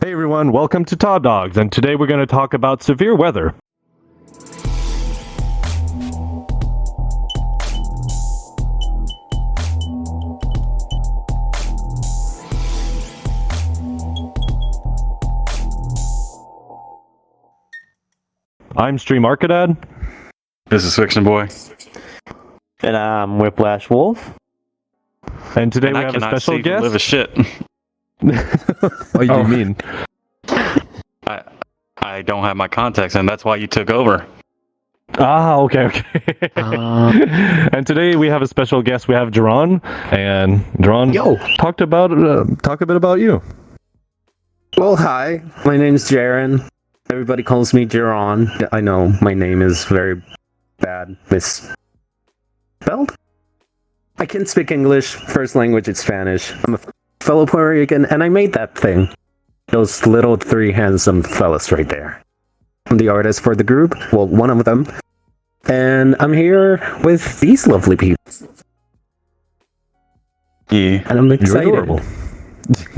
Hey everyone, welcome to Todd Dogs, and today we're going to talk about severe weather. I'm Stream Arcadad. This is Fiction Boy. And I'm Whiplash Wolf. And today we have a special guest. Live a shit. What do you mean? I don't have my contacts in. That's why you took over. Ah, okay. And today we have a special guest. We have Jaron, and Jaron, talk a bit about you. Well, hi. My name's Jaren. Everybody calls me Jaron. I know my name is very bad misspelled. I can speak English. First language is Spanish. I'm a fellow Puerto Rican, and I made that thing. Those little three handsome fellas right there. I'm the artist for the group. Well, one of them. And I'm here with these lovely people. Yeah. And I'm excited. You're adorable.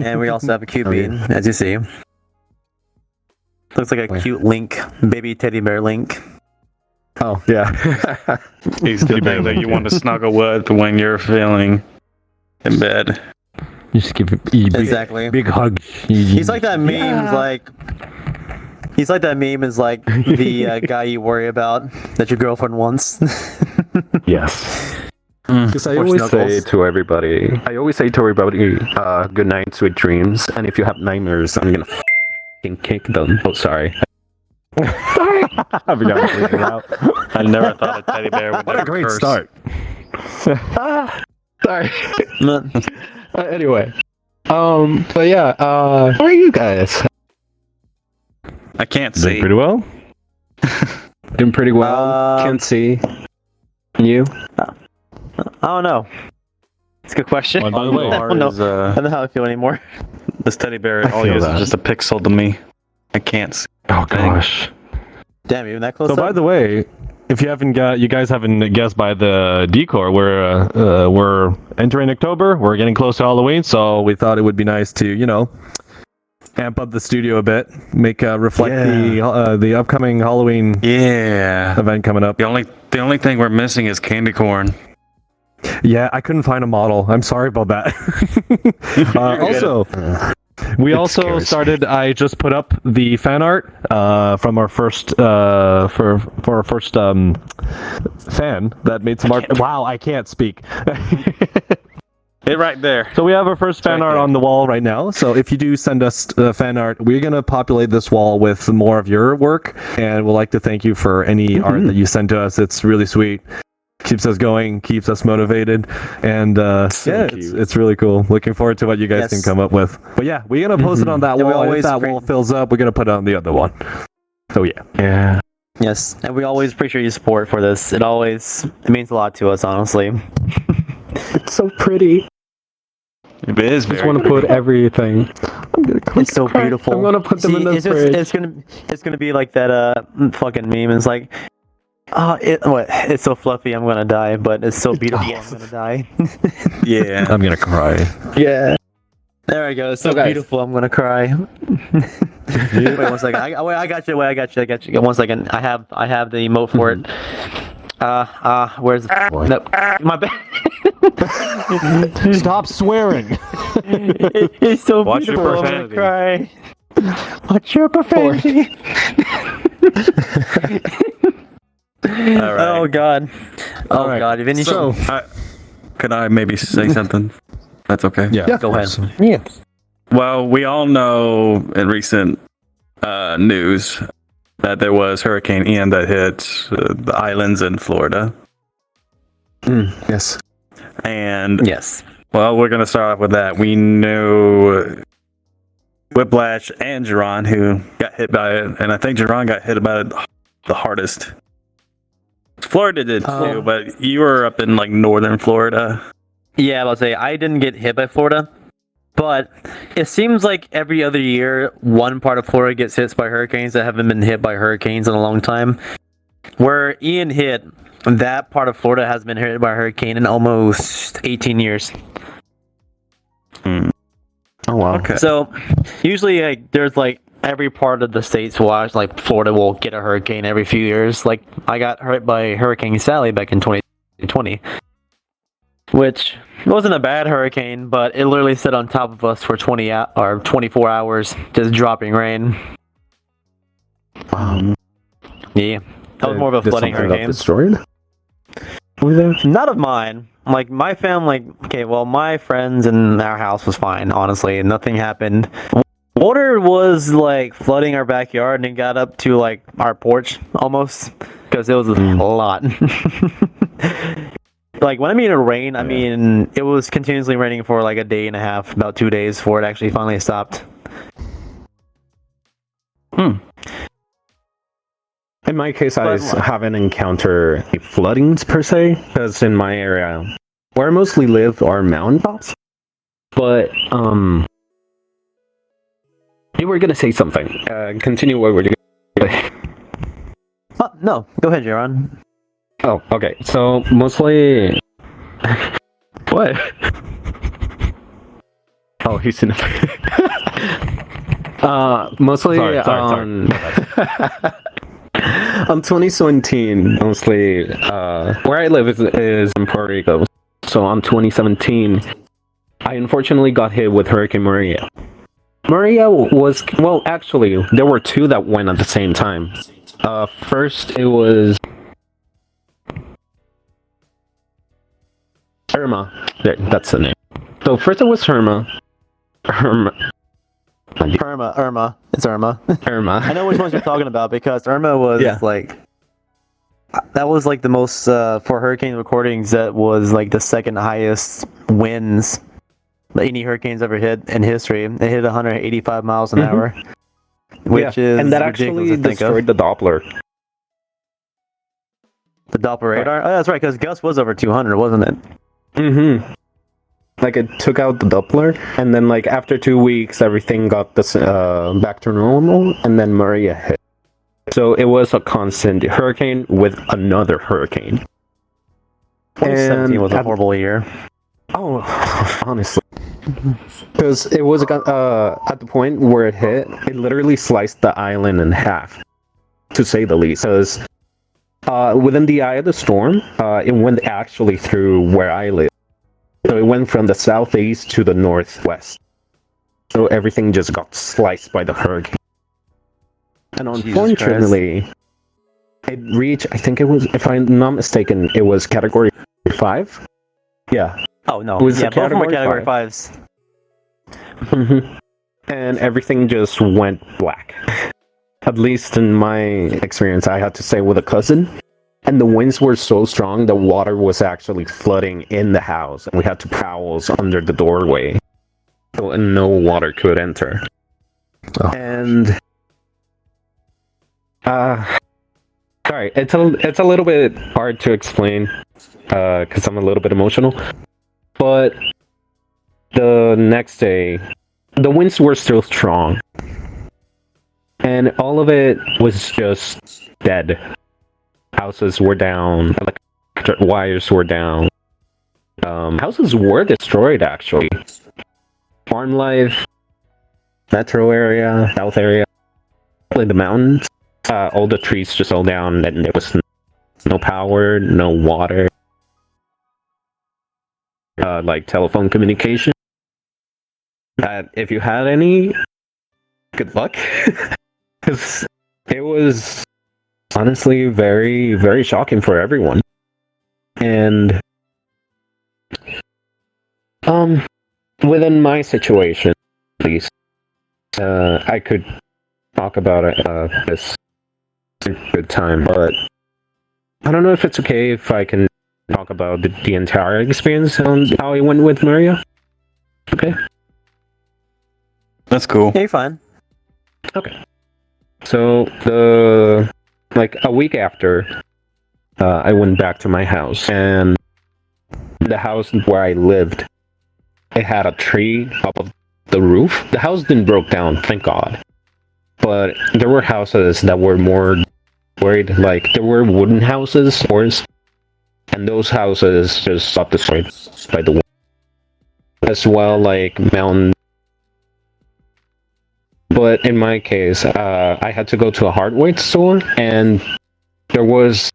And we also have a cute bean, as you see. Looks like a cute Link, baby teddy bear Link. Oh, yeah. He's the thing that you want to snuggle with when you're feeling in bed. You just give him Exactly. big hug. He's like that meme, he's like that meme is like the guy you worry about that your girlfriend wants. Yes. Because I always say to everybody, good night, sweet dreams. And if you have nightmares, I'm gonna f***ing kick them. Oh, sorry. I never thought a teddy bear would What a ever great curse. start. Sorry. Anyway. But yeah, how are you guys? I can't Doing see. pretty well. Doing pretty well. Can't see. You? I don't know. It's a good question. Oh, by the way, I don't know. I don't know how I feel anymore. This teddy bear, I all he feel is that. just a pixel to me. I can't see. Oh gosh. Damn, even that close So up? by the way, if you guys haven't guessed by the decor, we're entering October. We're getting close to Halloween, so we thought it would be nice to, amp up the studio a bit, make reflect the upcoming Halloween Yeah. event coming up. The only thing we're missing is candy corn. Yeah, I couldn't find a model. I'm sorry about that. We also started. I just put up the fan art from our first for our first fan that made some art. Wow, I can't speak. It right there. So we have our first fan right art there. on the wall right now. So if you do send us fan art, we're gonna populate this wall with more of your work, and we'd like to thank you for any art that you send to us. It's really sweet. Keeps us going, keeps us motivated, and it's really cool. Looking forward to what you guys can come up with. But yeah, we're gonna post it on that Yeah, we wall. If always that wall fills up, we're gonna put it on the other one. So yeah. Yes, and we always appreciate your support for this. It means a lot to us, honestly. It's so pretty. It is I just very want to put everything. I'm gonna It's so beautiful. I'm gonna put them in the it's fridge. it's gonna be like that fucking meme. It's like, it's so fluffy, I'm gonna die, but it's so beautiful, I'm gonna die. Yeah. I'm gonna cry. Yeah. There we go. It's so So, guys. beautiful, I'm gonna cry. Wait 1 second. I got you. Wait, 1 second. I have the emote for it. Where's the no, my bad. Stop swearing. It's so Watch your beautiful, I'm gonna profanity. cry. Watch your profanity. All right. Oh god. Oh All right. god. If any Could I maybe say something? That's okay. Yeah. go ahead. Yeah. Well, we all know in recent news that there was Hurricane Ian that hit the islands in Florida. Yes. And, Yes. well, we're going to start off with that. We knew Whiplash and Jaron who got hit by it, and I think Jaron got hit by it the hardest. Florida did too, but you were up in like northern Florida. Yeah, I'll say I didn't get hit by Florida, but it seems like every other year one part of Florida gets hit by hurricanes that haven't been hit by hurricanes in a long time. Where Ian hit, that part of Florida has been hit by a hurricane in almost 18 years. Oh wow. Okay. So usually there's like every part of the states watch, like Florida will get a hurricane every few years. Like I got hit by Hurricane Sally back in 2020, which wasn't a bad hurricane, but it literally sat on top of us for 24 hours, just dropping rain. Yeah, that was more of a Did flooding something got hurricane. destroyed over there? Not of mine. Like my family, okay, well, my friends and our house was fine, honestly. Nothing happened. Water was like flooding our backyard and it got up to like our porch almost because it was a lot. Like when I mean it rained, I mean it was continuously raining for like a day and a half, about 2 days before it actually finally stopped. In my case, I haven't encountered any floodings per se, because in my area, where I mostly live, are mountaintops. But you were gonna say something. Continue what we're doing. No, go ahead, Jaron. Oh, okay. So mostly, what? Oh, he's in. Mostly Sorry. on 2017, mostly where I live is in Puerto Rico. So on 2017, I unfortunately got hit with Hurricane Maria. Maria was, well, actually, there were two that went at the same time. First, it was Irma. There, that's the name. So first it was Irma. Irma. It's Irma. Irma. I know which ones you're talking about because Irma was like that was like the most for hurricane recordings. That was like the second highest winds that any hurricanes ever hit in history. It hit 185 miles an hour, which is and that ridiculous actually to think destroyed of. the Doppler. The Doppler radar. Oh, that's right, because Gus was over 200, wasn't it? Mm-hmm. Like it took out the Doppler, and then like after 2 weeks, everything got this back to normal, and then Maria hit. So it was a constant hurricane with another hurricane. 2017 was a horrible year. Oh, honestly, because it was at the point where it hit, it literally sliced the island in half, to say the least. Because within the eye of the storm, it went actually through where I live. So it went from the southeast to the northwest. So everything just got sliced by the hurricane. And unfortunately, it reached, I think it was, if I'm not mistaken, it was category 5. Yeah. Oh no, It was yeah, a both of them were category category 5s. And everything just went black. At least in my experience, I had to stay with a cousin. And the winds were so strong, the water was actually flooding in the house. And we had to prowls under the doorway. So no water could enter. Oh. And... sorry, it's a little bit hard to explain. Because I'm a little bit emotional. But... the next day, the winds were still strong. And all of it was just dead. Houses were down, electric wires were down. Houses were destroyed, actually. Farm life, metro area, south area, like the mountains. All the trees just fell down, and there was no power, no water. Like telephone communication. If you had any, good luck. Because it was honestly very, very shocking for everyone. And within my situation, at least, I could talk about it this good time, but I don't know if it's okay if I can talk about the entire experience on how it went with Maria. Okay. That's cool. Yeah, you're fine. Okay. So like a week after, I went back to my house, and the house where I lived, it had a tree up of the roof. The house didn't broke down, thank God. But there were houses that were more worried, like there were wooden houses, and those houses just got destroyed by the wind. As well, like mountain But in my case, I had to go to a hardware store, and there was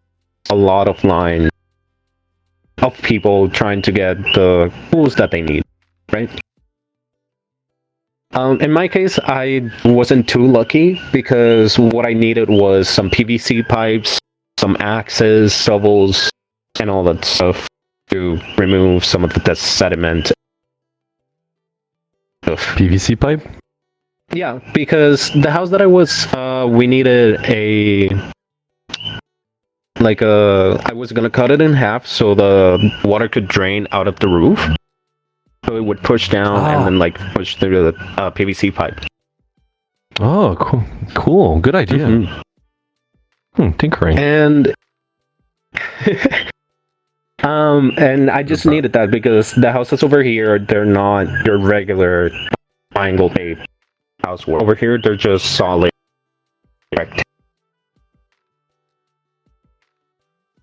a lot of line of people trying to get the tools that they need, right? In my case, I wasn't too lucky because what I needed was some PVC pipes, some axes, shovels, and all that stuff to remove some of the sediment. PVC pipe? Yeah, because the house that I was, we needed I was gonna cut it in half so the water could drain out of the roof. So it would push down and then like push through the PVC pipe. Oh, cool. Cool. Good idea. Tinkering. And and I just needed that because the houses over here, they're not your regular triangle paved house. Over here, they're just solid rectangles.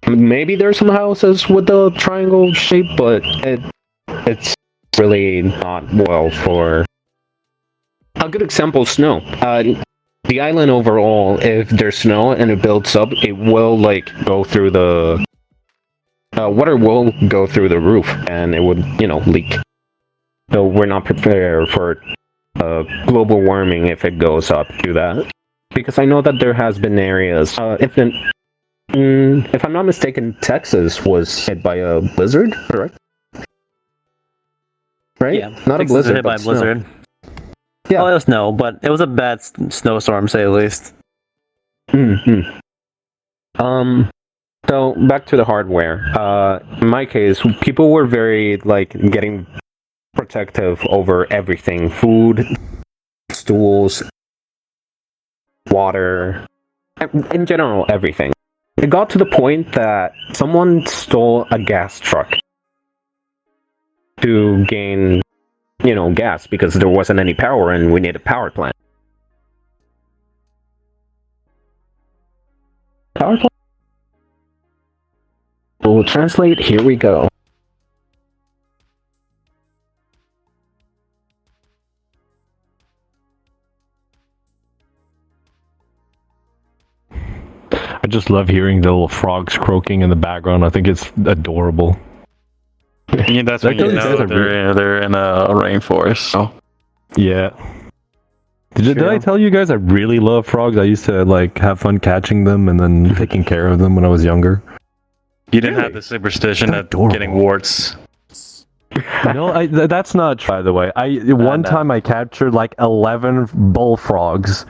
Maybe there's some houses with the triangle shape, but it's really not well for a good example. Snow. The island overall, if there's snow and it builds up, it will like go through the water will go through the roof and it would leak. So we're not prepared for global warming if it goes up to that. Because I know that there has been areas. If I'm not mistaken, Texas was hit by a blizzard, correct? Right? Yeah, not Texas a blizzard, hit by a but snow. blizzard. Yeah. Oh, it was snow, but it was a bad snowstorm, say the least. So back to the hardware. In my case, people were very getting protective over everything: food, stools, water, in general, everything. It got to the point that someone stole a gas truck to gain, gas because there wasn't any power and we need a power plant. Power plant? We'll translate. Here we go. I just love hearing the little frogs croaking in the background. I think it's adorable. Yeah, that's when you know they're in a rainforest. So. Yeah. Did I tell you guys I really love frogs? I used to have fun catching them and then taking care of them when I was younger. You didn't have the superstition of getting warts. No, that's not true, by the way. One time I captured 11 bullfrogs.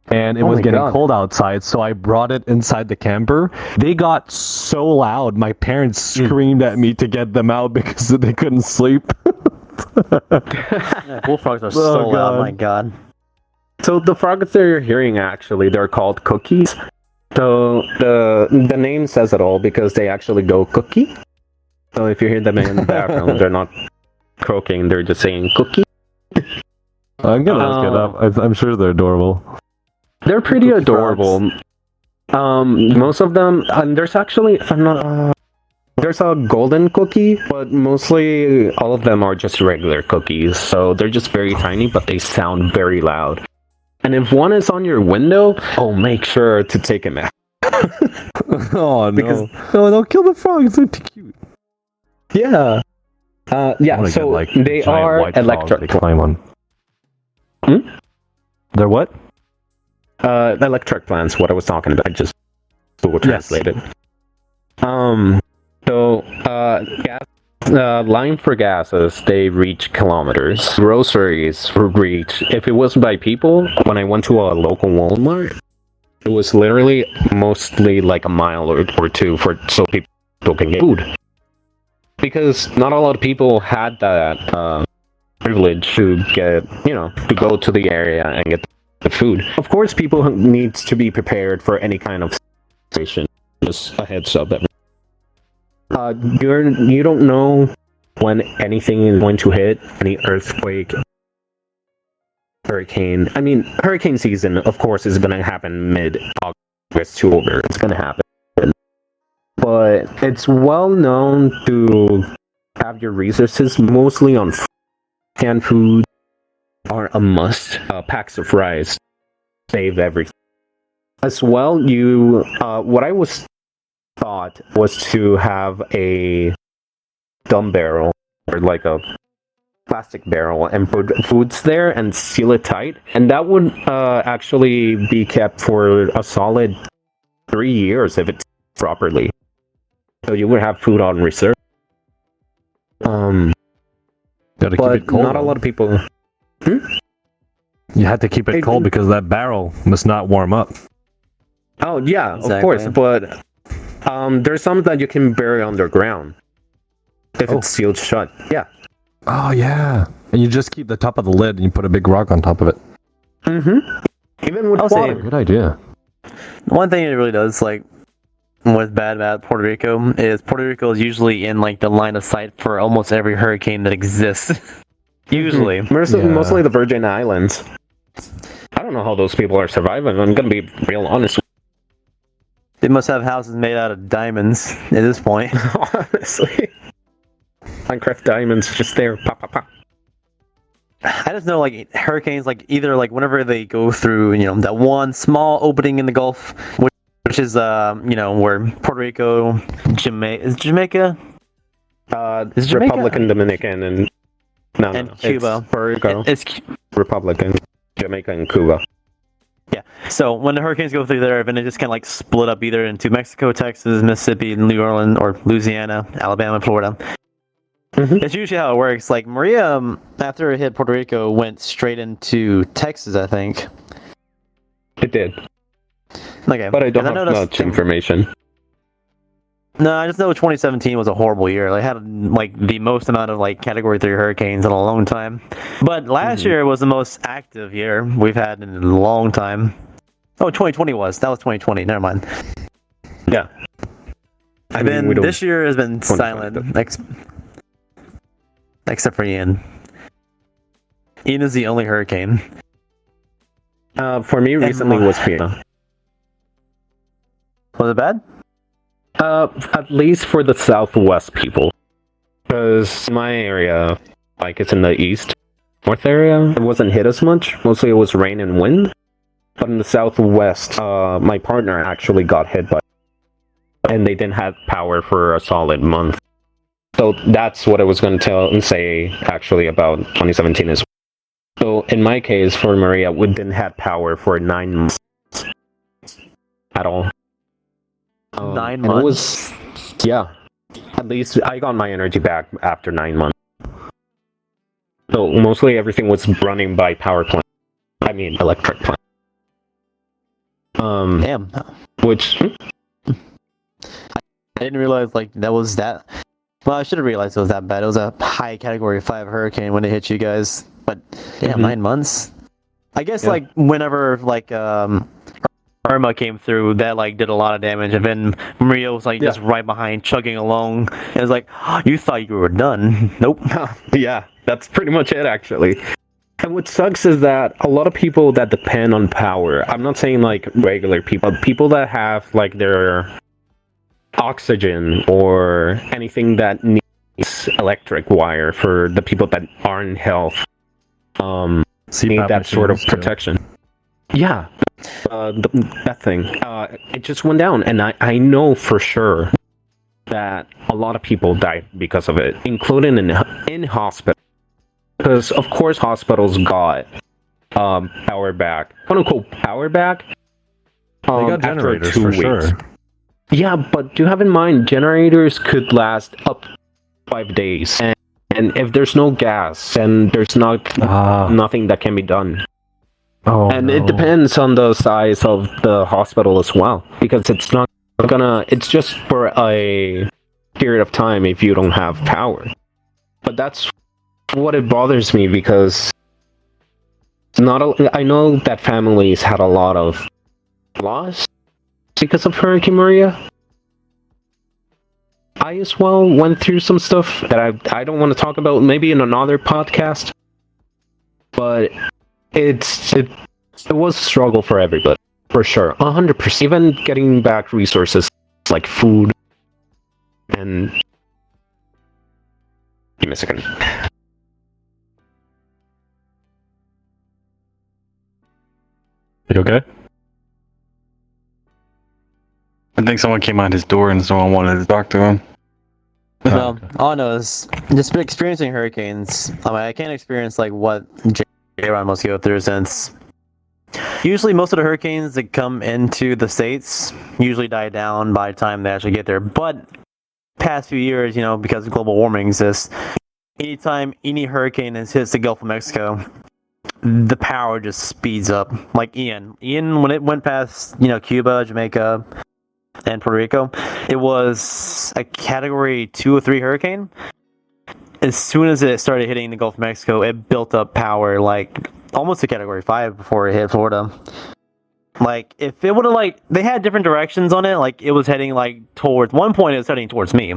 And it was getting cold outside, so I brought it inside the camper. They got so loud, my parents screamed at me to get them out because they couldn't sleep. Bullfrogs are so loud, my god. So the frogs that you're hearing, actually, they're called cookies. So the name says it all because they actually go cookie. So if you hear them in the background, they're not croaking, they're just saying cookie. I'm gonna look it up. I'm sure they're adorable. They're pretty adorable. Most of them, and there's actually, if I'm not, there's a golden cookie, but mostly all of them are just regular cookies. So they're just very tiny, but they sound very loud. And if one is on your window, make sure to take him out. Oh no! No, don't kill the frogs. They're too cute. Yeah. Yeah. So they are electric. Climb on. They're what? Electric plants, what I was talking about. I just Google translated. Line for gases, they reach kilometers. Groceries reach, if it was by people, when I went to a local Walmart, it was literally mostly a mile or two so people can get food. Because not a lot of people had that privilege to get, to go to the area and get the food. Of course, people need to be prepared for any kind of situation. Just a heads up. You don't know when anything is going to hit, any earthquake, hurricane. I mean, hurricane season, of course, is going to happen mid-August to over. It's going to happen. But it's well known to have your resources mostly on canned food, are a must. Packs of rice save everything. As well, what I was thought was to have a dumb barrel or like a plastic barrel and put foods there and seal it tight, and that would actually be kept for a solid 3 years if it's properly. So you would have food on reserve. Gotta keep But it cold. not a lot of people. You had to keep it cold because that barrel must not warm up. Oh yeah, Exactly. of course. But there's some that you can bury underground if it's sealed shut. Yeah. Oh yeah, and you just keep the top of the lid and you put a big rock on top of it. Even with I'll say- water. Good idea. One thing it really does, like, what's bad about Puerto Rico is usually in like the line of sight for almost every hurricane that exists. Usually. Mostly the Virgin Islands. I don't know how those people are surviving. I'm gonna be real honest. They must have houses made out of diamonds at this point. Honestly. Minecraft diamonds just there. Pop, pop, pop. I just know like hurricanes, like either like whenever they go through, that one small opening in the Gulf, which is where Puerto Rico, Jamaica, is Jamaica, Republican, Dominican, and and Cuba. It's Puerto Rico, It's Republican, Jamaica, and Cuba. Yeah. So when the hurricanes go through there, then they just kind of like split up either into Mexico, Texas, Mississippi, New Orleans, or Louisiana, Alabama, Florida. That's usually how it works. Like Maria, after it hit Puerto Rico, went straight into Texas, I think. It did, Okay. but I don't And have noticed- much information. No, I just know 2017 was a horrible year. They had like the most amount of like Category 3 hurricanes in a long time. But last year was the most active year we've had in a long time. Oh, 2020 was. That was 2020. Never mind. Yeah. And then we don't- this year has been 2020 silent, except for Ian. Ian is the only hurricane. For me, recently was Fiona. Was it bad? At least for the Southwest people, because my area, like it's in the north area, it wasn't hit as much. Mostly it was rain and wind. But in the Southwest, my partner actually got hit by, and they didn't have power for a solid month. So that's what I was going to say actually about 2017 as well. So in my case, for Maria, we didn't have power for 9 months at all. 9 and months? It was, yeah. At least I got my energy back after 9 months. So mostly everything was running by power plant. I mean, electric plant. Damn. Which I didn't realize like that was that. Well, I should have realized it was that bad. It was a high Category 5 hurricane when it hit you guys. But damn, 9 months. I guess like whenever like Irma came through, that like did a lot of damage, and then Maria was like just right behind, chugging along. And it's like, you thought you were done? Nope. yeah, that's pretty much it actually. And what sucks is that a lot of people that depend on power, I'm not saying like regular people, but people that have like their oxygen or anything that needs electric wire for the people that aren't in health, need that sort of protection. Yeah, that thing. It just went down, and I know for sure that a lot of people died because of it, including in hospital. Because of course hospitals got power back, quote unquote power back. They got generators for sure. Yeah, but do have in mind generators could last up to 5 days, and if there's no gas, then there's nothing that can be done. Oh, and no. it depends on the size of the hospital as well, because it's not gonna. It's just for a period of time if you don't have power. But that's what it bothers me, because I know that families had a lot of loss because of Hurricane Maria. I as well went through some stuff that I don't want to talk about, maybe in another podcast. But it was a struggle for everybody, for sure, 100%. Even getting back resources like food and. Give me a second. You okay? I think someone came on his door and someone wanted to talk to him. No, all I know is just experiencing hurricanes. I mean, I can't experience like what J-Ron must go through since usually most of the hurricanes that come into the States usually die down by the time they actually get there. But past few years, because global warming exists, anytime any hurricane hits the Gulf of Mexico, the power just speeds up. Like Ian, when it went past, Cuba, Jamaica, and Puerto Rico, it was a category 2 or 3 hurricane. As soon as it started hitting the Gulf of Mexico, it built up power like almost a category 5 before it hit Florida. Like, if it would have, they had different directions on it, it was heading, towards, one point it was heading towards me.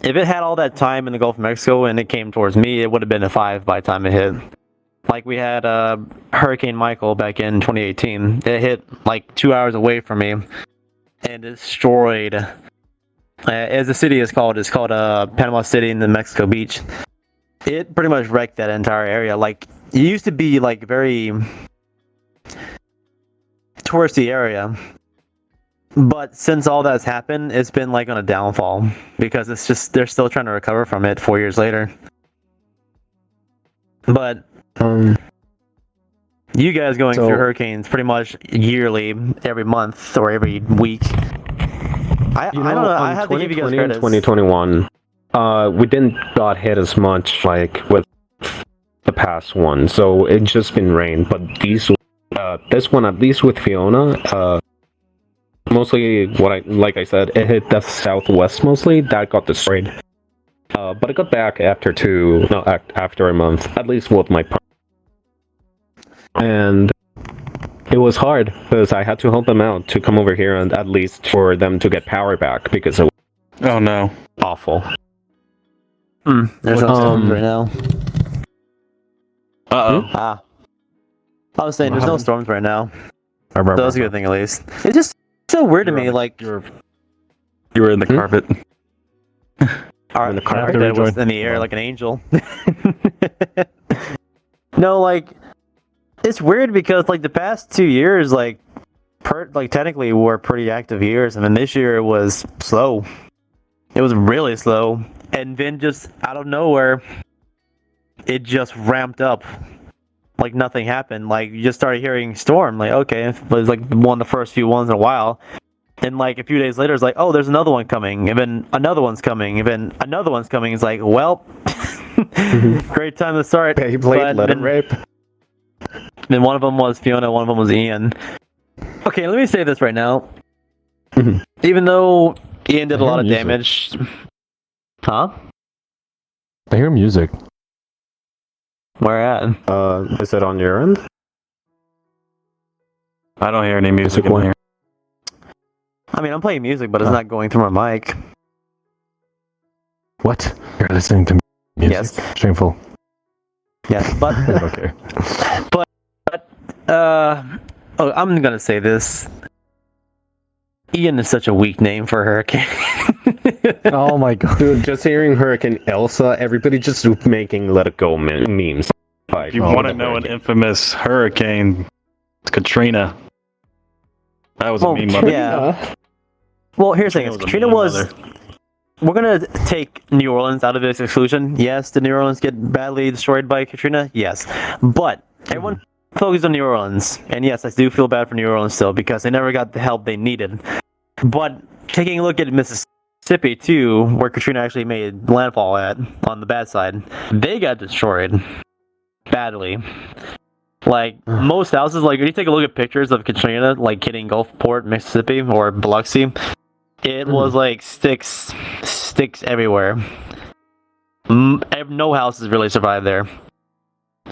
If it had all that time in the Gulf of Mexico and it came towards me, it would have been a 5 by the time it hit. Like, we had Hurricane Michael back in 2018. It hit, 2 hours away from me and destroyed, as the city is called, it's called Panama City in the Mexico Beach. It pretty much wrecked that entire area. It used to be, very touristy area, but since all that's happened, it's been on a downfall because it's just they're still trying to recover from it 4 years later. But you guys going through hurricanes pretty much yearly, every month or every week. I don't know. I have to give you guys credit. 2021, we didn't got hit as much with the past one, so it's just been rain. But this one, at least with Fiona, mostly like I said, it hit the southwest mostly. That got destroyed. But it got back after a month, at least with my partner. And it was hard because I had to help them out to come over here and at least for them to get power back because it was Oh no. awful. There's no storms right now. Uh-oh. I was saying there's no storms right now. I remember. So that's a good thing at least. It's just so weird to me, You were in the carpet. Our In the carpet that was rejoin. in the air like an angel. No, it's weird because the past 2 years, technically were pretty active years, and then this year it was slow. It was really slow, and then just out of nowhere, it just ramped up. Nothing happened. You just started hearing storm. Okay, it was one of the first few ones in a while. And a few days later, it's oh, there's another one coming. And then another one's coming. And then another one's coming. It's well, great time to start. Beyblade, let it rip. Then one of them was Fiona, one of them was Ian. Okay, let me say this right now. Even though Ian did a lot of music. damage. Huh? I hear music. Where at? Is it on your end? I don't hear any music in here. I mean, I'm playing music, but it's not going through my mic. What? You're listening to music? Yes. Shameful. Yes, but Okay. I'm gonna say this. Ian is such a weak name for a hurricane. Oh my god. Dude, just hearing Hurricane Elsa, everybody just making Let It Go memes. If you want to know an infamous hurricane, it's Katrina. That was a meme mother. Yeah. Well, here's the thing: Katrina was. We're gonna take New Orleans out of this exclusion. Yes, did New Orleans get badly destroyed by Katrina? Yes, but everyone focused on New Orleans, and yes, I do feel bad for New Orleans still because they never got the help they needed. But taking a look at Mississippi too, where Katrina actually made landfall at on the bad side, they got destroyed badly. Most houses, if you take a look at pictures of Katrina, hitting Gulfport, Mississippi, or Biloxi, it was sticks everywhere. No houses really survived there.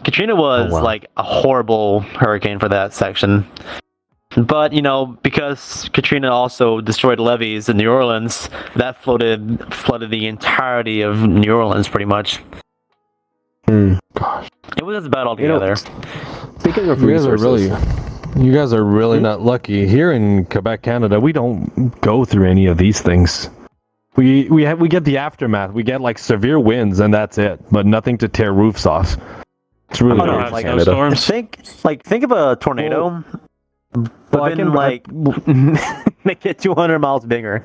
Katrina was a horrible hurricane for that section. But, because Katrina also destroyed levees in New Orleans, that flooded the entirety of New Orleans pretty much. Gosh. It was just bad altogether. Speaking of You guys are really Hmm? not lucky. Here in Quebec, Canada, we don't go through any of these things. We get the aftermath. We get severe winds and that's it, but nothing to tear roofs off. It's really don't weird have in Canada. snowstorms. Think of a tornado. but I then can- like make it 200 miles bigger.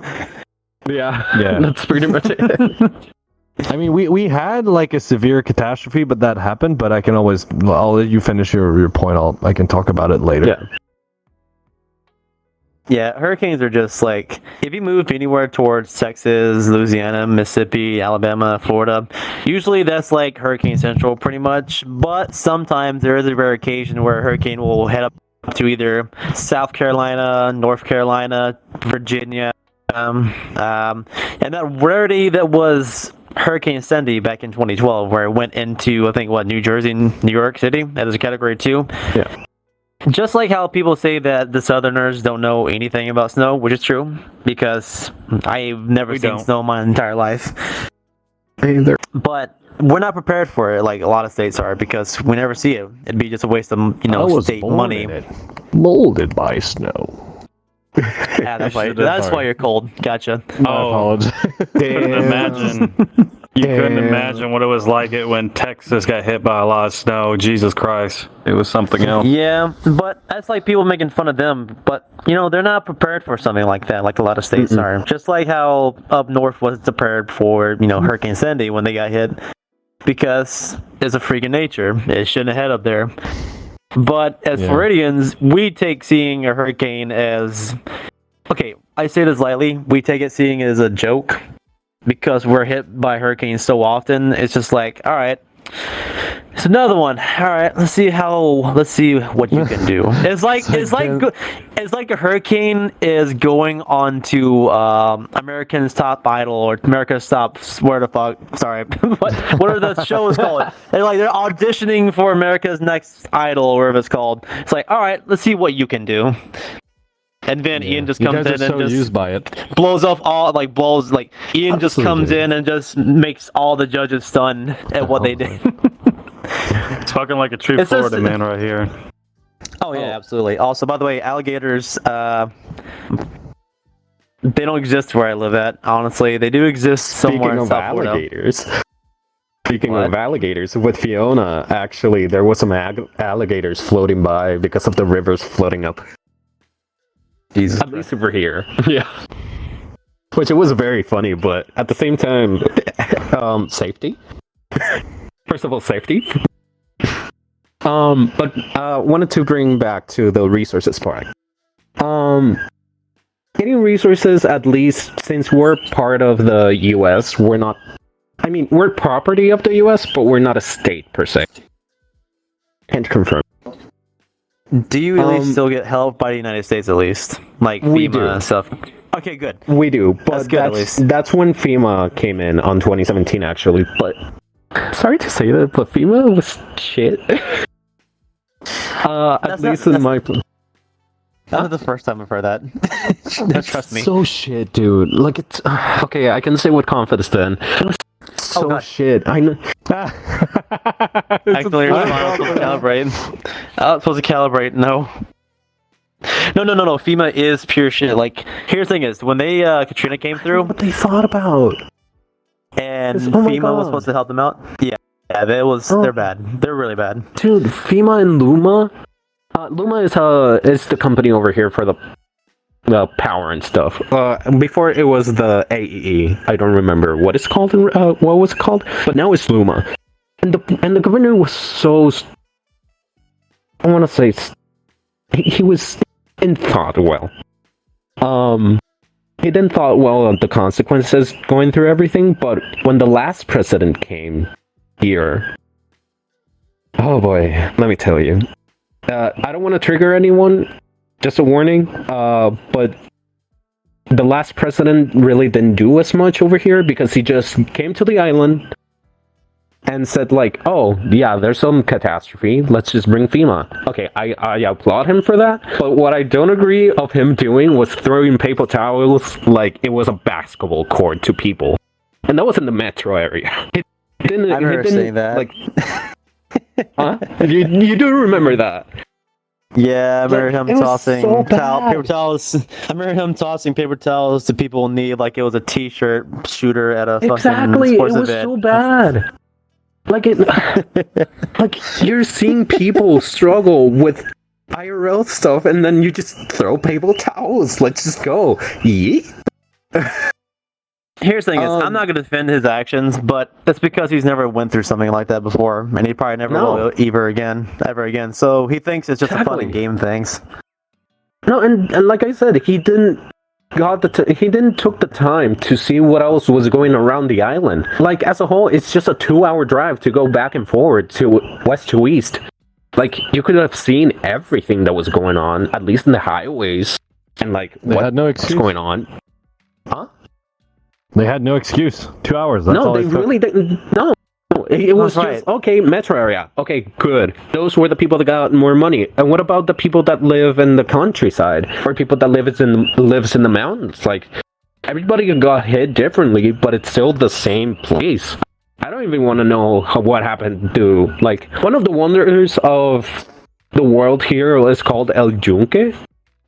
Yeah. That's pretty much it. I mean, we had like a severe catastrophe, but that happened. But I can always, I'll let you finish your point. I can talk about it later. Yeah. Yeah, hurricanes are just like if you move anywhere towards Texas, Louisiana, Mississippi, Alabama, Florida, usually that's like hurricane central pretty much. But sometimes there is a rare occasion where a hurricane will head up to either South Carolina, North Carolina, Virginia, and that rarity that was Hurricane Sandy back in 2012, where it went into I think New Jersey and New York City as a Category 2. Yeah. Just like how people say that the Southerners don't know anything about snow, which is true, because I've never seen snow my entire life. Either. But we're not prepared for it like a lot of states are, because we never see it. It'd be just a waste of state money. Molded by snow. Yeah, that's why you're cold. Gotcha. Apologies. Couldn't imagine. You couldn't imagine what it was like when Texas got hit by a lot of snow. Jesus Christ, it was something else. Yeah, but that's like people making fun of them. But they're not prepared for something like that, like a lot of states are. Just like how up north wasn't prepared for Hurricane Sandy when they got hit, because it's a freak of nature. It shouldn't have head up there. But as Floridians, we take seeing a hurricane as okay. I say this lightly. We take it seeing it as a joke. Because we're hit by hurricanes so often, it's just like, all right, it's another one. All right, let's see what you can do. It's like a hurricane is going on to American's Top Idol or America's Top where the fuck? Sorry, what are the shows called? They're auditioning for America's Next Idol or whatever it's called. It's like, all right, let's see what you can do. And then Ian just comes in and just used by it. blows off Ian just comes in and just makes all the judges stunned at what they did. Talking like a true Florida man right here. Oh yeah, absolutely. Also, by the way, alligators they don't exist where I live at. Honestly, they do exist somewhere in South Florida. Speaking of alligators, with Fiona, actually, there was some alligators floating by because of the rivers flooding up. Jesus. At least over here. Yeah. Which it was very funny, but at the same time, safety. First of all, safety. But wanted to bring back to the resources part. Getting resources, at least since we're part of the U.S., we're property of the U.S., but we're not a state per se. Can't confirm. Do you at least still get help by the United States at least? Like We FEMA do. and stuff? Okay, good. We do, but That's good, at least. that's when FEMA came in on 2017, actually. But sorry to say that, but FEMA was shit. At least in my. That was the first time I've heard that. No, trust me. So shit, dude. Like it's okay. I can say with confidence then. It was so God. shit. I know. Actually, I'm supposed to calibrate. I'm supposed to calibrate. No. No. FEMA is pure shit. Like, here's the thing: is when they Katrina came through, What they thought about. and Oh my FEMA God. was supposed to help them out. Yeah, they're bad. They're really bad. Dude, FEMA and Luma. Luma is the company over here for the power and stuff. Before it was the AEE. I don't remember what it's called. What was it called? But now it's Luma. And the governor was so. I want to say he was didn't thought well. He didn't thought well of the consequences going through everything. But when the last president came here, oh boy, let me tell you. I don't want to trigger anyone, just a warning, but the last president really didn't do as much over here because he just came to the island and said like, oh, yeah, there's some catastrophe, let's just bring FEMA. Okay, I applaud him for that, but what I don't agree of him doing was throwing paper towels like it was a basketball court to people. And that was in the metro area. He didn't, I remember saying that. Like, huh? You do remember that? Yeah, I remember him it was tossing so bad. paper towels. I remember him tossing paper towels to people in need, like it was a T-shirt shooter at a fucking It sports was event. so bad. Like it, like you're seeing people struggle with IRL stuff, and then you just throw paper towels. Let's just go. Yeet. Here's the thing: is I'm not going to defend his actions, but it's because he's never went through something like that before, and he probably never will ever again. So he thinks it's just a fun and game things. No, and like I said, he didn't took the time to see what else was going around the island. Like as a whole, it's just a 2-hour drive to go back and forward to west to east. Like you could have seen everything that was going on, at least in the highways, and like they had no excuse. What's going on. Huh? They had no excuse. 2 hours. That's no, all they really didn't. No, it was just okay. Metro area. Okay, good. Those were the people that got more money. And what about the people that live in the countryside, or people that lives in the mountains? Like everybody got hit differently, but it's still the same place. I don't even want to know what happened to like one of the wonders of the world here is called El Yunque,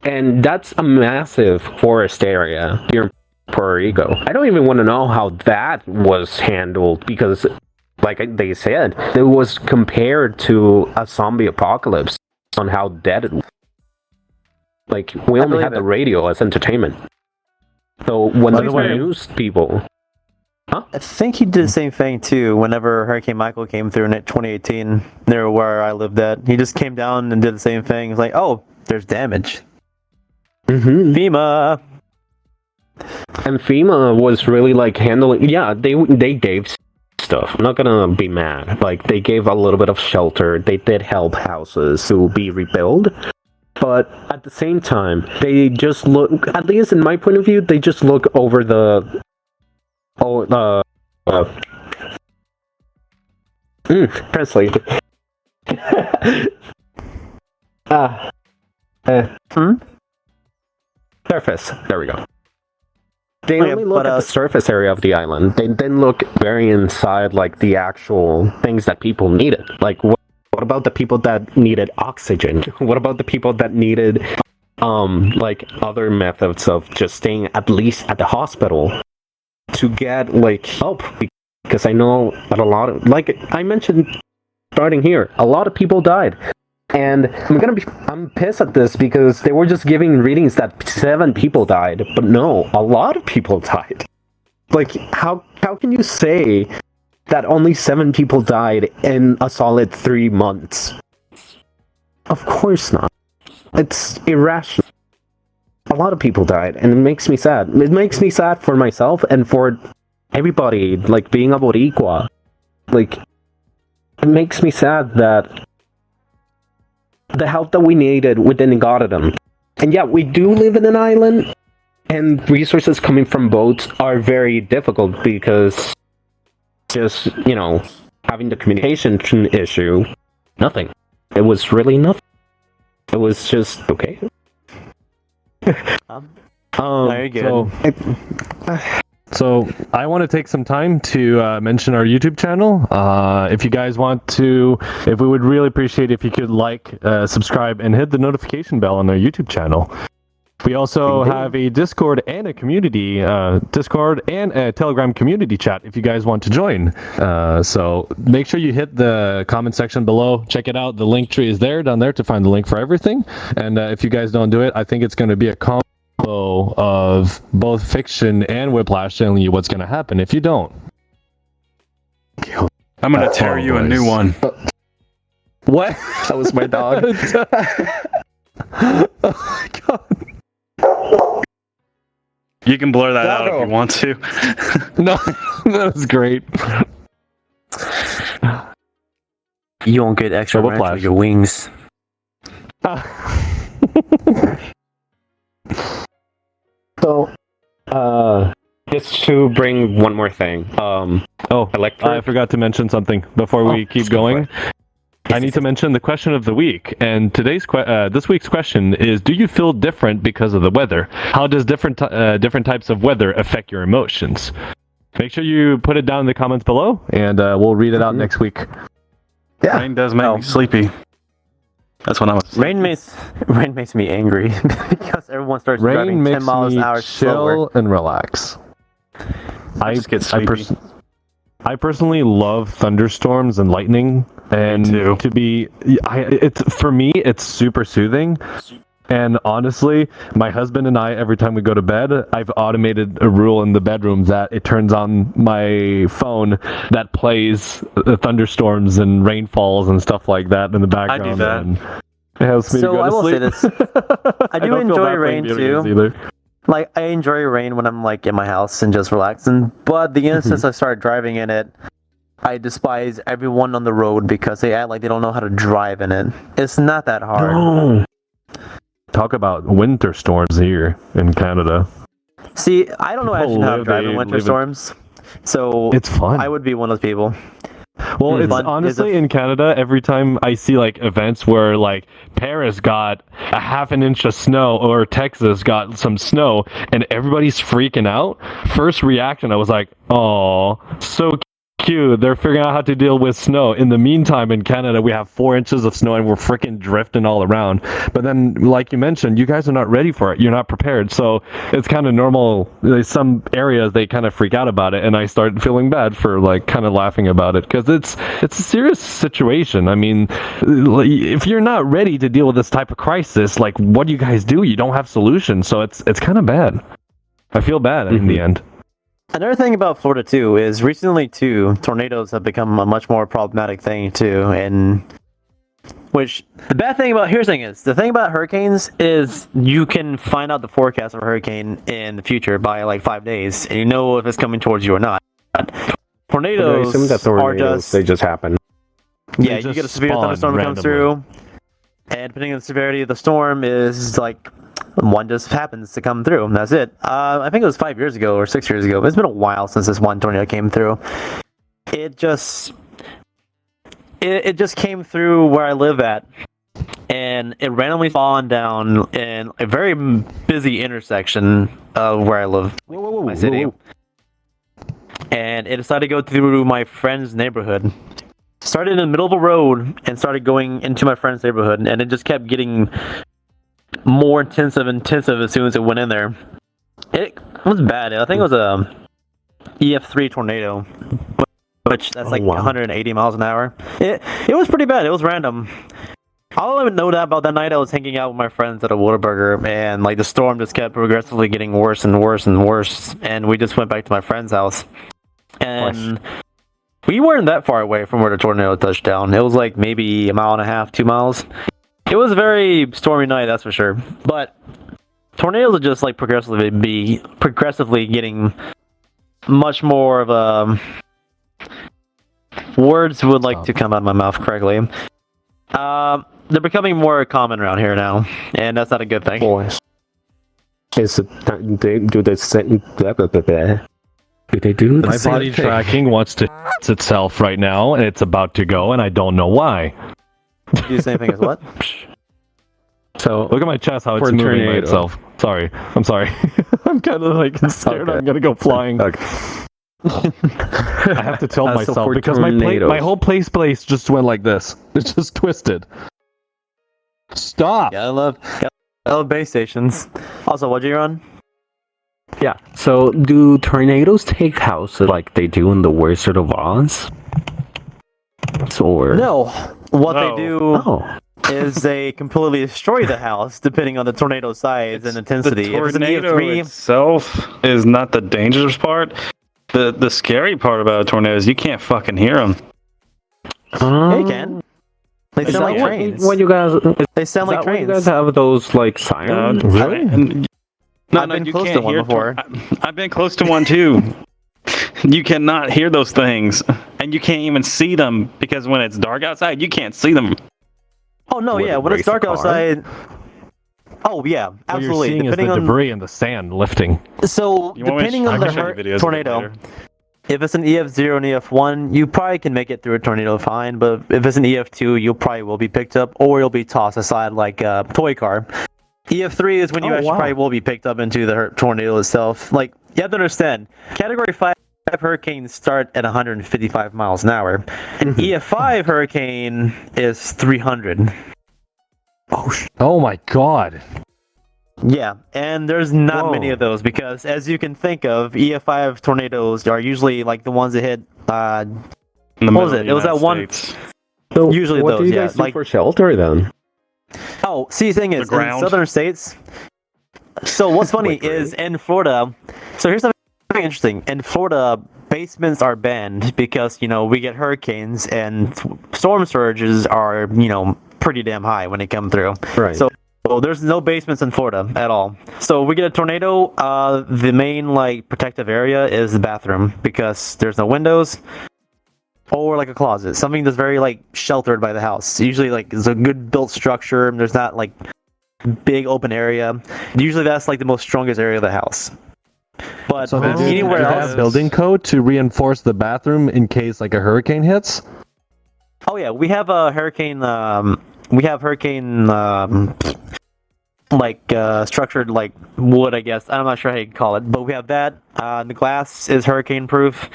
and that's a massive forest area here in Puerto Rico. I don't even want to know how that was handled because, like they said, it was compared to a zombie apocalypse on how dead it was. Like, we only had the radio as entertainment. So when these were news people... Huh? I think he did the same thing, too, whenever Hurricane Michael came through in 2018, near where I lived at. He just came down and did the same thing. It's like, oh, there's damage. Mm-hmm. FEMA! And FEMA was really like handling. Yeah, they gave stuff. I'm not gonna be mad. Like they gave a little bit of shelter. They did help houses to be rebuilt. But at the same time, they just look. At least in my point of view, they just look over the. Translate. Surface. There we go. They only look at the surface area of the island. They didn't look very inside, like the actual things that people needed. Like, what about the people that needed oxygen? What about the people that needed, like other methods of just staying at least at the hospital to get like help? Because I know that a lot of, like I mentioned, starting here, a lot of people died. And I'm pissed at this because they were just giving readings that 7 people died, but no, a lot of people died. Like, how can you say that only 7 people died in a solid 3 months? Of course not. It's irrational. A lot of people died, and it makes me sad. It makes me sad for myself and for everybody, like, being a Boricua. Like, it makes me sad that the help that we needed, we didn't got them. And yeah, we do live in an island, and resources coming from boats are very difficult because just, you know, having the communication issue, nothing. It was really nothing. It was just okay. Very good. So I want to take some time to mention our YouTube channel. If you guys want to, if we would really appreciate if you could like, subscribe, and hit the notification bell on our YouTube channel. We also have a Discord and a community, Discord and a Telegram community chat if you guys want to join. So make sure you hit the comment section below. Check it out. The link tree is there, down there, to find the link for everything. And if you guys don't do it, I think it's going to be a combo of both fiction and Whiplash telling you what's going to happen if you don't. I'm going to tear you a new one. What? That was my dog. Oh my god. You can blur that out if you want to. No, that was great. You won't get extra ranch with your wings. So, just to bring one more thing. I forgot to mention something before we keep going. I need to mention the question of the week, and this week's question is: do you feel different because of the weather? How does different types of weather affect your emotions? Make sure you put it down in the comments below, and we'll read it out next week. Yeah. Rain does make me sleepy. That's what I was saying. Rain makes me angry because everyone starts driving 10 miles an hour slower. Chill and relax. I personally love thunderstorms and lightning, and too. it's for me, it's super soothing. And honestly, my husband and I, every time we go to bed, I've automated a rule in the bedroom that it turns on my phone that plays thunderstorms and rainfalls and stuff like that in the background. that. And it helps me to So go to I will sleep. say this. I do don't feel enjoy bad playing rain video games too. either. Like, I enjoy rain when I'm like in my house and just relaxing. But the instant I start driving in it, I despise everyone on the road because they act like they don't know how to drive in it. It's not that hard. No. Talk about winter storms here in Canada. See, I don't know actually how to drive in they winter live in- storms. So It's fun. I would be one of those people. Well, it's Fun is honestly a- in Canada, every time I see like events where like Paris got a half an inch of snow or Texas got some snow and everybody's freaking out, first reaction I was like, oh, so cute. They're figuring out how to deal with snow. In the meantime, in Canada, we have 4 inches of snow and we're freaking drifting all around. But then, like you mentioned, you guys are not ready for it. You're not prepared. So it's kind of normal. There's some areas they kind of freak out about it, and I start feeling bad for like kind of laughing about it because it's a serious situation. I mean, if you're not ready to deal with this type of crisis, like what do you guys do? You don't have solutions. So it's kind of bad. I feel bad in the end. Another thing about Florida too is recently too, tornadoes have become a much more problematic thing too, and which the bad thing about the thing about hurricanes is you can find out the forecast of a hurricane in the future by like 5 days, and you know if it's coming towards you or not. Tornadoes, I assume that are just they just happen. yeah, They you get a just severe spawn thunderstorm that comes randomly. through, and depending on the severity of the storm is like one just happens to come through, and that's it. I think it was 5 years ago or 6 years ago. It's been a while since this one tornado came through. It just came through where I live at, and it randomly fallen down in a very busy intersection of where I live, my city. And it decided to go through my friend's neighborhood. Started in the middle of a road and started going into my friend's neighborhood, and it just kept getting more intensive as soon as it went in there. It was bad. I think it was a EF3 tornado, which that's like 180 miles an hour. It was pretty bad. It was random. All I would know about that night, I was hanging out with my friends at a Whataburger, and like the storm just kept progressively getting worse and worse and worse, and we just went back to my friend's house. And we weren't that far away from where the tornado touched down. It was like maybe 1.5 miles, 2 miles. It was a very stormy night, that's for sure. But tornadoes are just like progressively getting much more of a words would like to come out of my mouth correctly. They're becoming more common around here now, and that's not a good thing. Boys. Is it do they send blah, blah, blah, blah. Do they do the My same body thing? tracking wants to itself right now, and it's about to go, and I don't know why. Do the same thing as what? So Look at my chest, how it's For a moving by tornado. itself. Sorry. I'm sorry. I'm kind of like scared Okay. I'm going to go flying. okay. I have to tilt So myself for because tornadoes. my whole place just went like this. It's just twisted. Stop. Yeah, I love base stations. Also, what you on? Yeah. So do tornadoes take houses like they do in the Wizard of Oz? Or No. What No. they do oh, is they completely destroy the house depending on the tornado size and intensity. The If it's an tornado EF3, itself is not the dangerous part. The scary part about a tornado is you can't fucking hear them. yeah, you can. They Is sound that like trains. what you guys? They sound like Is that why you trains. guys have those like sirens? I've been close to one before. I've been close to one too. You cannot hear those things, and you can't even see them because when it's dark outside, you can't see them. Oh no, Would yeah. it When it's race a dark car? outside. Oh yeah, What absolutely. you're seeing is Depending the on debris and the sand lifting. so You want me to- depending I on can the show you videos of it tornado, later. if it's an EF0 and EF1, you probably can make it through a tornado fine. But if it's an EF2, you probably will be picked up, or you'll be tossed aside like a toy car. EF3 is when you Oh, actually wow. probably will be picked up into the tornado itself. Like, you have to understand, Category 5 hurricanes start at 155 miles an hour. An EF5 hurricane is 300. Oh my god. Yeah, and there's not Whoa. many of those because, as you can think of, EF5 tornadoes are usually like the ones that hit. In the What was middle it? of the It was that United one- States. So Usually what do those, you yeah, guys do like- for shelter then? Oh, see, the thing is, in ground. southern states. So what's funny Wait, really? is in Florida. So here's something interesting. In Florida, basements are banned because we get hurricanes and storm surges are pretty damn high when they come through. Right. So there's no basements in Florida at all. So we get a tornado. The main protective area is the bathroom because there's no windows. Or like a closet, something that's very sheltered by the house. Usually it's a good built structure. There's not big open area. Usually that's the most strongest area of the house. But So they do anywhere they else, have building code to reinforce the bathroom in case a hurricane hits. oh yeah, we have a hurricane. Structured wood, I guess. I'm not sure how you call it, but we have that. The glass is hurricane proof.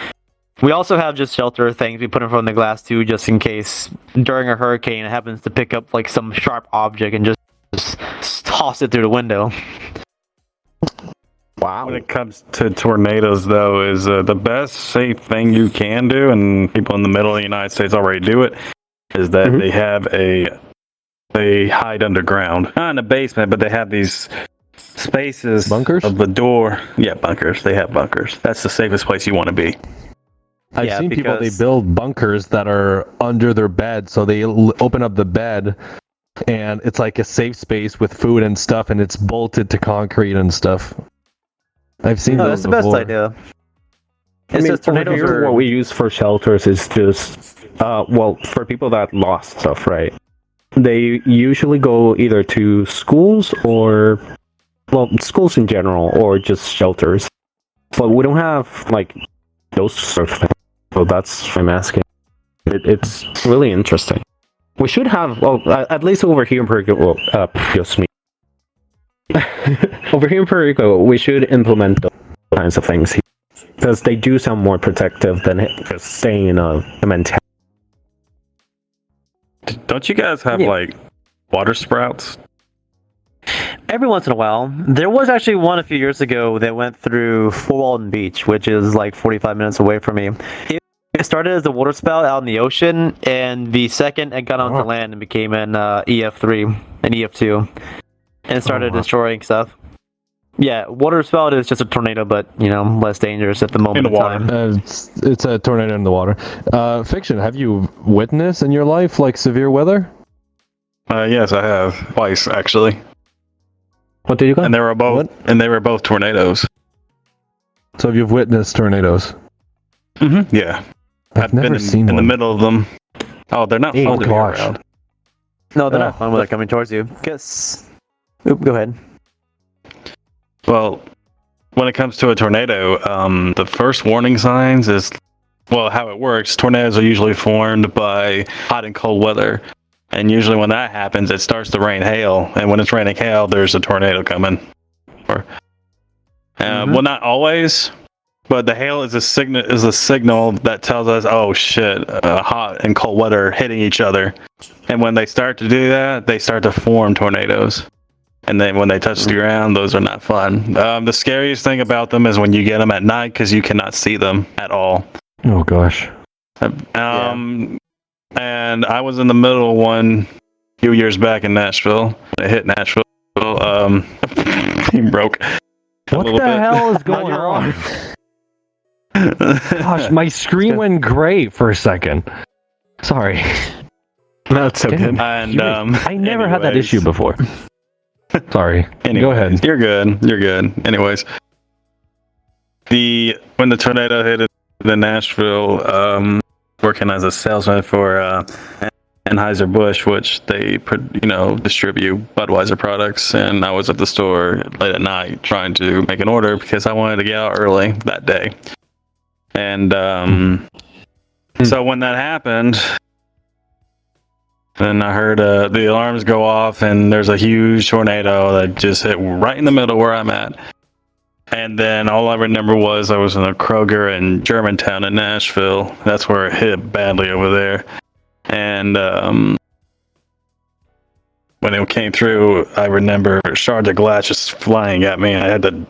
We also have just shelter things we put in front of the glass too, just in case during a hurricane it happens to pick up some sharp object and just toss it through the window. Wow. When it comes to tornadoes, though, is the best safe thing you can do, and people in the middle of the United States already do it, is that they hide underground. Not in the basement, but they have these spaces Bunkers? of the door. Yeah, bunkers. They have bunkers. That's the safest place you want to be. I've Yeah, seen people, they because- build bunkers that are under their bed, so they open up the bed, and it's like a safe space with food and stuff, and it's bolted to concrete and stuff. I've seen No, those that's the best before. idea. I It's mean, just tornadoes over here, are what we use for shelters is just, for people that lost stuff, right? They usually go either to schools or, schools in general, or just shelters. But we don't have, those sort of things. So that's what I'm asking. It's really interesting. We should have, at least over here in Puerto Rico, just me. Over here in Puerto Rico, we should implement those kinds of things here, because they do sound more protective than just staying in a cement. Don't you guys have water sprouts? every once in a while. There was actually one a few years ago that went through Fort Walton Beach, which is 45 minutes away from me. It started as a water spout out in the ocean, and the second it got onto land and became an EF3, an EF2, and started destroying stuff. Yeah, water spout is just a tornado, but less dangerous at the moment In the in water. time. It's a tornado in the water. Fiction, have you witnessed in your life severe weather? Yes, I have twice actually, What did you got? and they were both tornadoes. So you've witnessed tornadoes? Mm-hmm. Yeah, I've never been seen in the one. middle of them. Oh, they're not Oh, fun to be gosh. around. No, they're not fun when they're coming towards you. Oop, go ahead. Well, when it comes to a tornado, the first warning signs is, how it works. Tornadoes are usually formed by hot and cold weather. And usually when that happens, it starts to rain hail. And when it's raining hail, there's a tornado coming. Well, not always, but the hail is a signal that tells us, oh shit, hot and cold weather hitting each other. And when they start to do that, they start to form tornadoes. And then when they touch the ground, those are not fun. The scariest thing about them is when you get them at night because you cannot see them at all. Oh gosh. And I was in the middle of one a few years back in Nashville. It hit Nashville. He broke. What the hell is going on? Gosh, my screen went gray for a second. Sorry. That's so good. And I never had that anyways. issue before. Sorry. Anyways, Go ahead. You're good. Anyways, when the tornado hit in Nashville, working as a salesman for Anheuser-Busch, which they distribute Budweiser products, and I was at the store late at night trying to make an order because I wanted to get out early that day. And so when that happened, then I heard the alarms go off, and there's a huge tornado that just hit right in the middle where I'm at. And then all I remember was I was in a Kroger in Germantown in Nashville. That's where it hit badly over there. And when it came through, I remember shards of glass just flying at me. I had to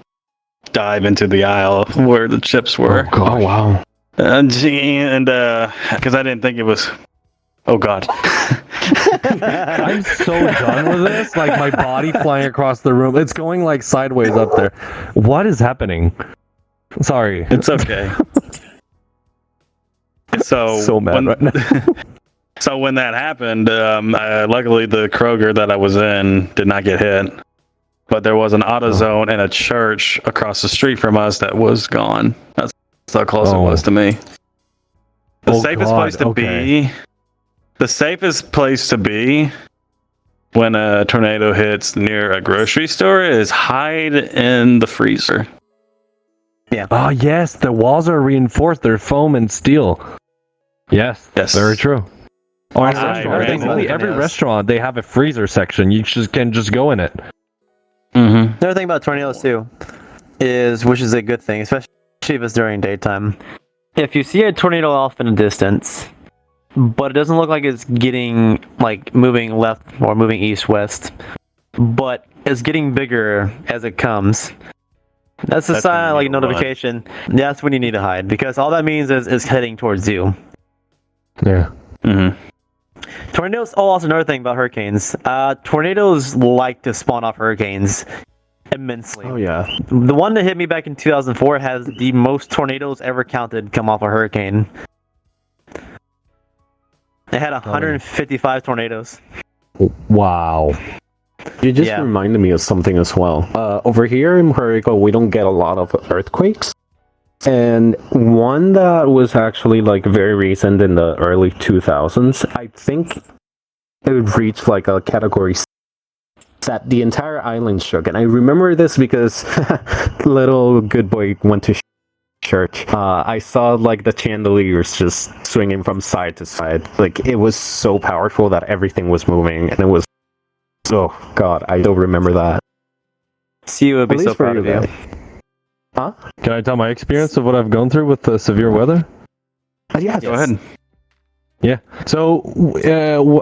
dive into the aisle where the chips were. Oh wow. And because I didn't think it was Oh God. I'm so done with this. Like my body flying across the room. It's going like sideways up there. What is happening? Sorry. It's okay. So mad right now. So when that happened, luckily the Kroger that I was in did not get hit, but there was an AutoZone and a church across the street from us that was gone. That's how close it was to me. The safest place to be. The safest place to be when a tornado hits near a grocery store is hide in the freezer. Yeah. Oh yes, the walls are reinforced. They're foam and steel. Yes. Very true. Or in basically every restaurant they have a freezer section. You can just go in it. Mm-hmm. Another thing about tornadoes too is, which is a good thing, especially if it's during daytime. If you see a tornado off in a distance, but it doesn't look like it's getting like moving left or moving east-west, but it's getting bigger as it comes. That's a sign, like a notification. That's when you need to hide, because all that means is it's heading towards you. Yeah. Mm-hmm. Tornadoes. Oh, also another thing about hurricanes. Tornadoes like to spawn off hurricanes immensely. Oh yeah. The one that hit me back in 2004 has the most tornadoes ever counted come off a hurricane. It had 155 tornadoes. Wow. You just reminded me of something as well. Over here in Puerto Rico, we don't get a lot of earthquakes. And one that was actually like very recent in the early 2000s, I think it reached like a category that the entire island shook. And I remember this because little good boy went to church. I saw like the chandeliers just swinging from side to side. Like it was so powerful that everything was moving, and it was, oh god, I still remember that. See, would be so proud of you. Huh? Can I tell my experience of what I've gone through with the severe weather? Yeah, go ahead. Yeah. So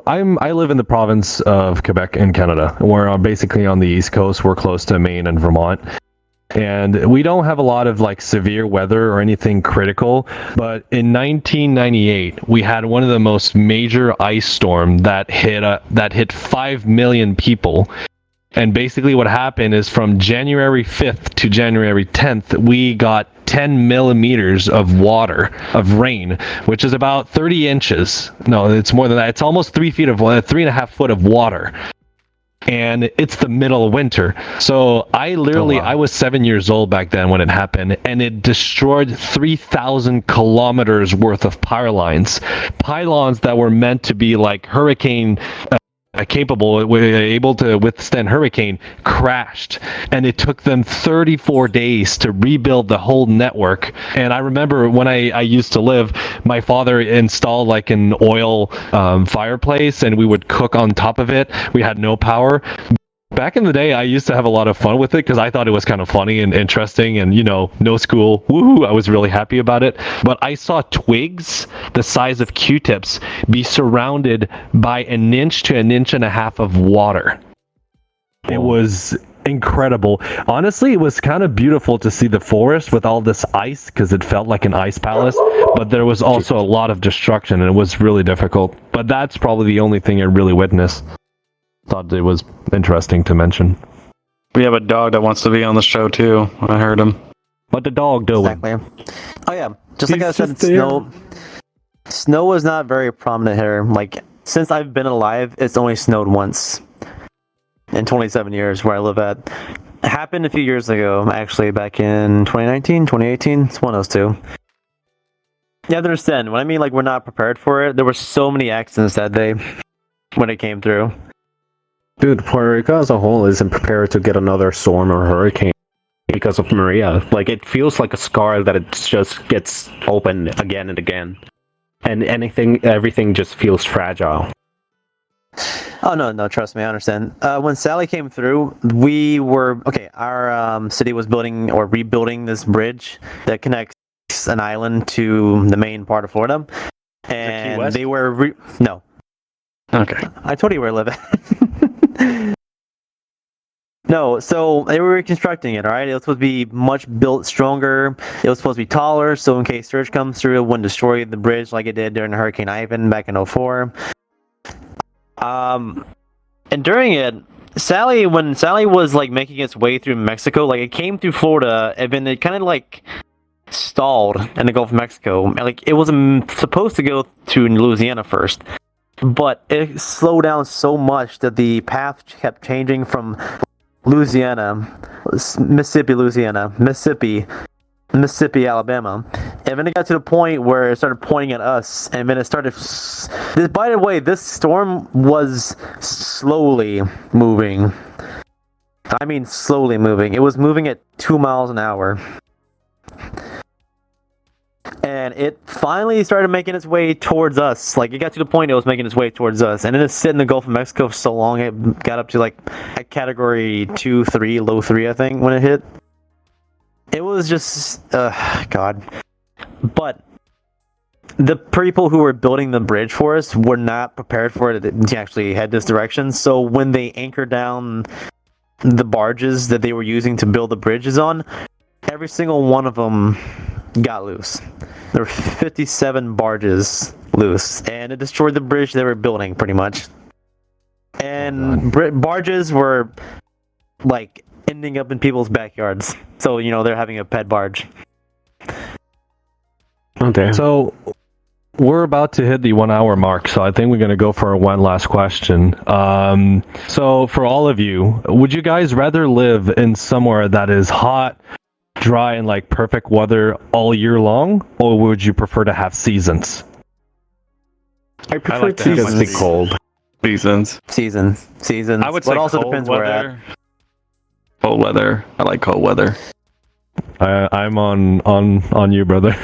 I live in the province of Quebec in Canada. We're basically on the East Coast. We're close to Maine and Vermont. And we don't have a lot of like severe weather or anything critical, but in 1998 we had one of the most major ice storm that hit 5 million people. And basically what happened is from January 5th to January 10th, we got 10 millimeters of rain, which is about 30 inches. No, it's more than that. It's almost 3.5 feet of water. And it's the middle of winter. So I was 7 years old back then when it happened, and it destroyed 3,000 kilometers worth of pylons that were meant to be like hurricane capable, able to withstand hurricane, crashed, and it took them 34 days to rebuild the whole network. And I remember when I used to live, my father installed like an oil fireplace, and we would cook on top of it. We had no power. Back in the day, I used to have a lot of fun with it because I thought it was kind of funny and interesting, and no school, woohoo, I was really happy about it. But I saw twigs the size of Q-tips be surrounded by 1 inch to 1.5 inches of water. It was incredible. Honestly, it was kind of beautiful to see the forest with all this ice because it felt like an ice palace, but there was also a lot of destruction, and it was really difficult. But that's probably the only thing I really witnessed. Thought it was interesting to mention. We have a dog that wants to be on the show too. I heard him. What the dog doing? Exactly. Oh yeah, just like I said, snow was not very prominent here. Like since I've been alive, it's only snowed once in 27 years where I live at. It happened a few years ago, actually, back in 2019, 2018. It's one of those two. You have to understand, when I mean like we're not prepared for it, there were so many accidents that day when it came through. Dude, Puerto Rico as a whole isn't prepared to get another storm or hurricane because of Maria. Like, it feels like a scar that it just gets opened again and again. And everything just feels fragile. Oh, no, trust me, I understand. When Sally came through, our city was building or rebuilding this bridge that connects an island to the main part of Florida. And they were... No. Okay. I told you where I live at. No, so they were reconstructing it, alright? It was supposed to be much built stronger. It was supposed to be taller, so in case surge comes through, it wouldn't destroy the bridge like it did during Hurricane Ivan back in 2004. And during it, when Sally was like making its way through Mexico, like it came through Florida, and then it kind of like stalled in the Gulf of Mexico. Like it was supposed to go to Louisiana first, but it slowed down so much that the path kept changing from Mississippi, Alabama, and then it got to the point where it started pointing at us, and then it started. By the way, this storm was slowly moving. I mean, slowly moving. It was moving at 2 miles an hour. And it finally started making its way towards us. Like, it got to the point it was making its way towards us. And then it sit in the Gulf of Mexico for so long, it got up to, like, a category 2, 3, low 3, I think, when it hit. It was just... God. But the people who were building the bridge for us were not prepared for it to actually head this direction. So when they anchored down the barges that they were using to build the bridges on, every single one of them got loose. There were 57 barges loose, and it destroyed the bridge they were building, pretty much. And barges were, like, ending up in people's backyards. So, you know, they're having a pet barge. Okay. So we're about to hit the 1 hour mark, so I think we're going to go for one last question. So for all of you, would you guys rather live in somewhere that is hot, dry, and like perfect weather all year long, or would you prefer to have seasons? I prefer like to have to my be cold. Seasons. Seasons. I would say but also cold depends weather. where at. Cold weather. I like cold weather. I'm on you, brother.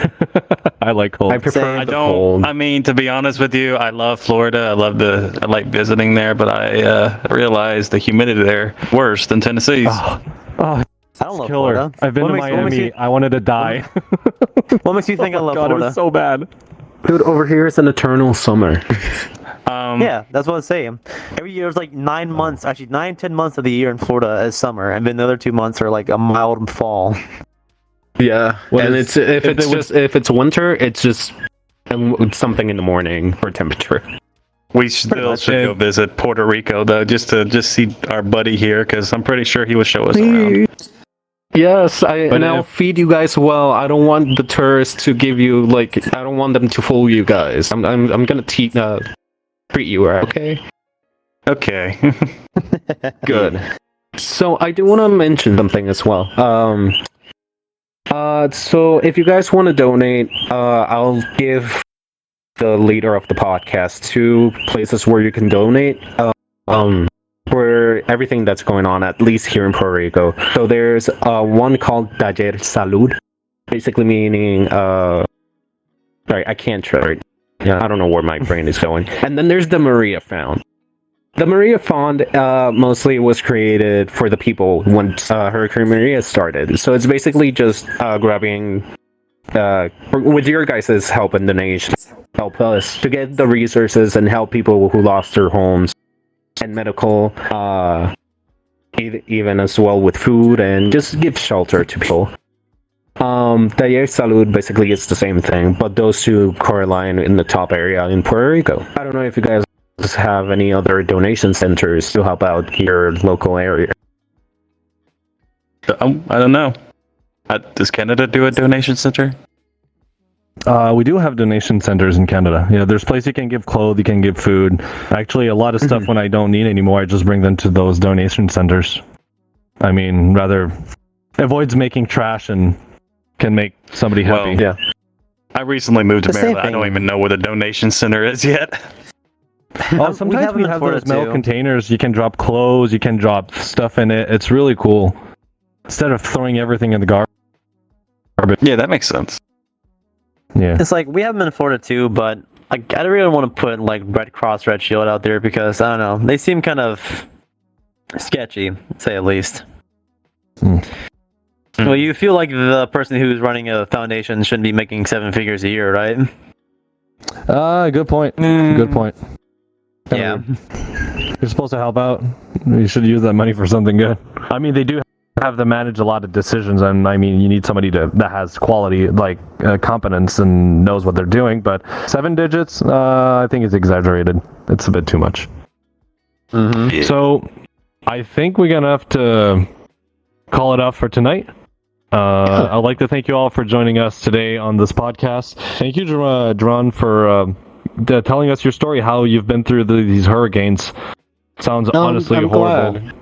I like cold. I prefer I the don't. cold. I mean, to be honest with you, I love Florida. I like visiting there, but I realize the humidity there worse than Tennessee's. Oh, I don't love killer. Florida. I've been What to makes- what makes Miami. you- I wanted to die. What makes you think I love God, Florida? it was so bad. Dude, over here it's an eternal summer. Yeah, that's what I'm saying. Every year it's like 9 months, actually 9-10 months of the year in Florida is summer, and then the other 2 months are like a mild fall. Yeah, What and is- if if it's winter, it's just something in the morning for temperature. We still much. should go visit Puerto Rico though, just to see our buddy here, because I'm pretty sure he would show us around. Yes, and I'll if- feed you guys well. I don't want the tourists to give you I don't want them to fool you guys. I'm gonna treat you right, okay? Okay. Good. So I do want to mention something as well. So if you guys want to donate, I'll give the leader of the podcast 2 places where you can donate. For everything that's going on, at least here in Puerto Rico. So there's one called Taller Salud, basically meaning sorry, I can't try. Yeah, I don't know where my brain is going. And then there's the Maria Fund. The Maria Fund mostly was created for the people when Hurricane Maria started. So it's basically just grabbing, with your guys' help and donations, help us to get the resources and help people who lost their homes and medical, even as well with food, and just give shelter to people. Taller Salud basically is the same thing, but those 2 correlate in the top area in Puerto Rico. I don't know if you guys have any other donation centers to help out your local area. I don't know. Does Canada do a donation center? We do have donation centers in Canada. Yeah, there's places you can give clothes, you can give food. Actually, a lot of stuff when I don't need anymore, I just bring them to those donation centers. I mean, rather avoids making trash and can make somebody happy. Well, Yeah. I recently moved to The same Maryland. I don't thing. even know where the donation center is yet. Oh, We sometimes have we them in have Florida those metal too. containers. You can drop clothes, you can drop stuff in it. It's really cool. Instead of throwing everything in the garbage. Yeah, that makes sense. Yeah. It's like, we have them in Florida too, but I don't really want to put like Red Cross, Red Shield out there because, I don't know, they seem kind of sketchy, to say at least. Well, you feel like the person who's running a foundation shouldn't be making 7 figures a year, right? Good point. Good point. Yeah. You're supposed to help out. You should use that money for something good. I mean, they do have to manage a lot of decisions, and I mean, you need somebody that has quality, like competence, and knows what they're doing. But 7 digits, I think is exaggerated. It's a bit too much. Mm-hmm. So, I think we're gonna have to call it off for tonight. I'd like to thank you all for joining us today on this podcast. Thank you, Dron, for telling us your story, how you've been through these hurricanes. Sounds honestly I'm horrible. glad.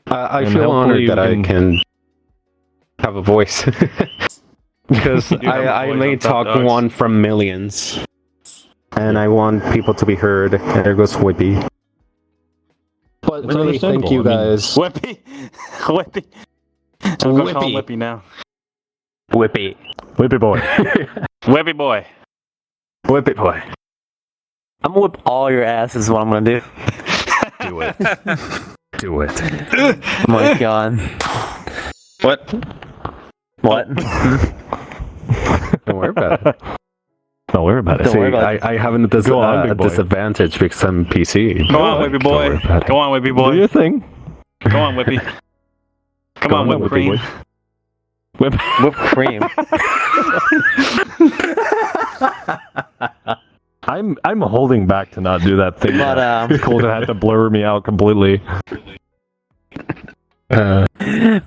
I And feel hopefully honored that we I can have a voice. Because You do have a I voice may on Top talk Dogs. one from millions. And I want people to be heard. There goes Whippy. But It's really, thank understandable. you I mean, guys. Whippy. Whippy. I'm gonna call him Whippy now. Whippy. Whippy boy. Whippy boy. Whippy boy. I'm gonna whip all your ass is what I'm gonna do. Do it. Do it. Oh my god. What? What? Don't worry about it. Don't worry about it. Don't worry about it. I have a Go on, big boy. disadvantage because I'm PC. Go on, Whippy boy. Don't worry about it. Go on, Whippy Do boy. your thing. Go on, Whippy. Come Go on, on, Whipped Whippy cream. boy. Whip. Whipped cream. I'm holding back to not do that thing. But Colton had to blur me out completely.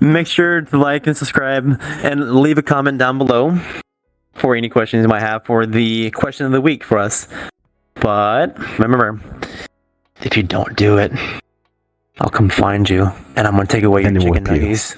make sure to like and subscribe and leave a comment down below for any questions you might have for the question of the week for us. But remember, if you don't do it, I'll come find you and I'm gonna take away your And chicken whip you. nuggets.